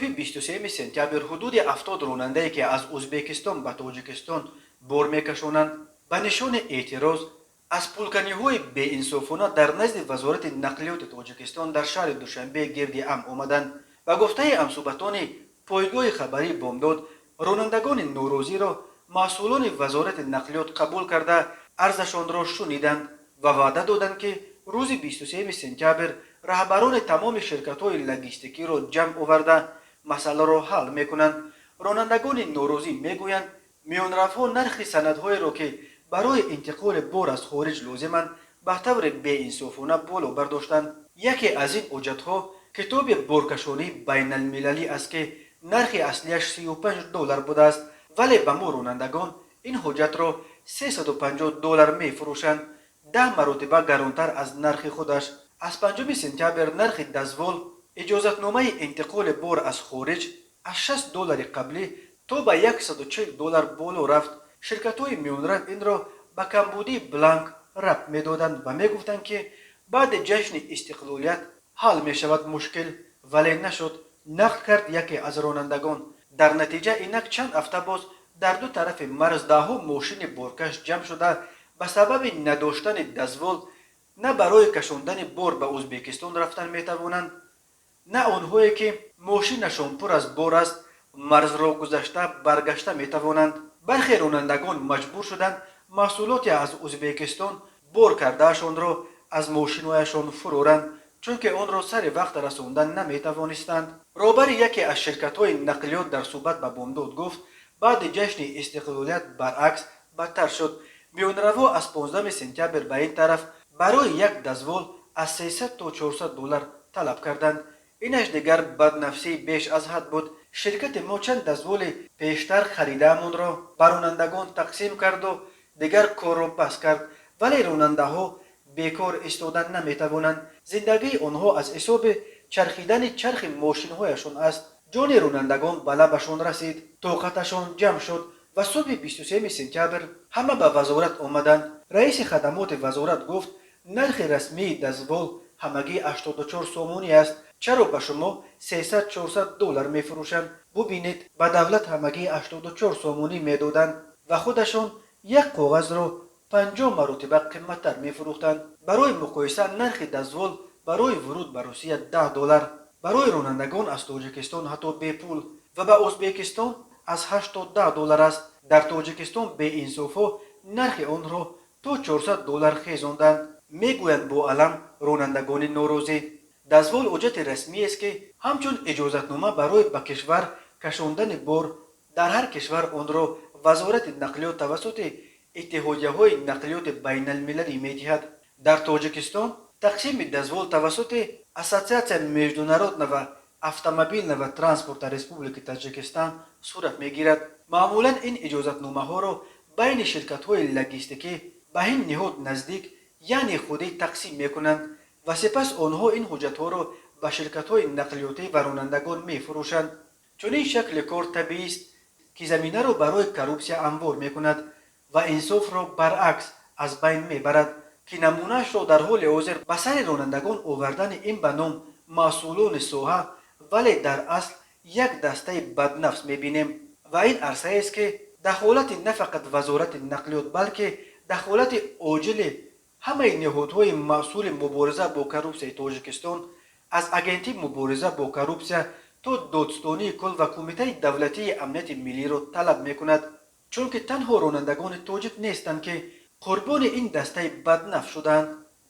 صبح 23 سپتامبر حدود 70 راننده‌ای که از ازبکستان به تاجیکستان بار میکشانند به نشان اعتراض از پولکنی‌های بی‌انصافانه در نزد وزارت نقلیات تاجیکستان در شهر دوشنبه گرد هم آمدند و گفته همصحبتان پایگاه خبری بامداد رانندگان نوروزی را مسئولان وزارت نقلیات قبول کرده عرضشان را شنیدند و وعده دادند که روز 23 سپتامبر رهبران تمام شرکت‌های لوجستیکی را جمع آورده مسئله را حل می‌کنند. رانندگان نوروزی میگویند میانرفت‌ها نرخ سندهای را که برای انتقال بار از خارج لازمند به طور بی‌انصافانه بالا برداشتند. یکی از این حجت‌ها کتاب بارکشانی بین المللی است که نرخ اصلیش 35 دلار بوده است، ولی به ما رانندگان این حجت را 350 دلار می‌فروشند، 10 مرتبه گرانتر از نرخ خودش. از 5 سپتامبر نرخ دزوال اجازتنامه انتقال بار از خارج از 60 دلار قبلی تا به 140 دلار بالا رفت. شرکت‌های میانرفت این را به کمبودی بلانک ربط می‌دادند و می‌گفتند که بعد جشن استقلالیت حل می‌شود مشکل، ولی نشد، نقل کرد یکی از رانندگان. در نتیجه اینک چند هفته باز در دو طرف مرز ده‌ها ماشین بارکش جمع شده به سبب نداشتن دزوال نه برای کشاندن بار به ازبکستان رفتن میتوانند، نه آنهایی که ماشینشان پر از بار است مرز را گذشته برگشته میتوانند. برخی رانندگان مجبور شدند محصولاتی از ازبکستان بار کردهشان را از ماشینهایشان فرورند چون که آن را سر وقت رساندن نمیتوانستند. رهبر یکی از شرکت‌های نقلیات در صحبت به بامداد گفت بعد جشن استقلالیت برعکس بدتر شد. میانروا از 15 سپتامبر به این طرف برای یک دزوال از 300 تا 400 دلار طلب کردند. اینش دیگر بدنفسی بیش از حد بود. شرکت ما چند دزوال پیشتر خریده‌مان را به رانندگان تقسیم کرد و دیگر کار را پس کرد، ولی راننده ها بیکار ایستادن نمیتوانند. زندگی آنها از حساب چرخیدن چرخ ماشین هایشان است. جان رانندگان به لبشان رسید، طاقتشان جمع شد و صبح 23 سپتامبر همه به وزارت آمدند. رئیس خدمات وزارت گفت نرخ رسمی دزوال همگی 84 سومونی است، چرا به شما 300 400 دلار میفروشند؟ ببینید به دولت همگی 84 سومونی میدادند و خودشان یک کاغذ را 50 مرتبه قیمتتر میفروختند. برای مقایسه نرخ دزوال برای ورود به روسیه 10 دلار، برای رانندگان از تاجیکستان حتی بی پول و به ازبکستان از 8 تا 10 دلار است. در تاجیکستان به انصافا نرخ آن را تا 400 دلار خیزاندند. میگویند با علم رانندگان نوروزی دزوال حجت رسمی است که همچون اجازتنامه برای به کشور کشاندن بار در هر کشور آن را وزارت نقلیات توسط اتحادیه‌های نقلیات بین المللی می‌دهد. در تاجیکستان تقسیم دزوال توسط اساسیاسیا международного автомобильного транспорта республики تاجیکستان صورت می‌گیرد. معمولاً این اجازتنامه‌ها را بین شرکت‌های لوجستیکی به این نهاد نزدیک یعنی خودی تقسیم می‌کنند و سپس آنها این حجت‌ها را به شرکت‌های نقلیاتی و رانندگان می‌فروشند. چنین شکل کار طبیعی است که زمینه را برای کروپسیا هموار می‌کند و انصاف را برعکس از بین می‌برد که نمونه‌اش را در حال حاضر به سر رانندگان آوردن این به نام مسئولان ساحه ولی در اصل یک دسته بدنفس می‌بینیم و این عرصه است که دخالت نه فقط وزارت نقلیات بلکه دخالت عاجل همه نهادهای مسئول مبارزه با کروپسیا تاجیکستان از اگنتی مبارزه با کروپسیا تا دادستانی کل و کمیته دولتی امنیت ملی را طلب می‌کند، چون که تنها رانندگان تاجیک نیستند که قربان این دسته بدنفس شدند.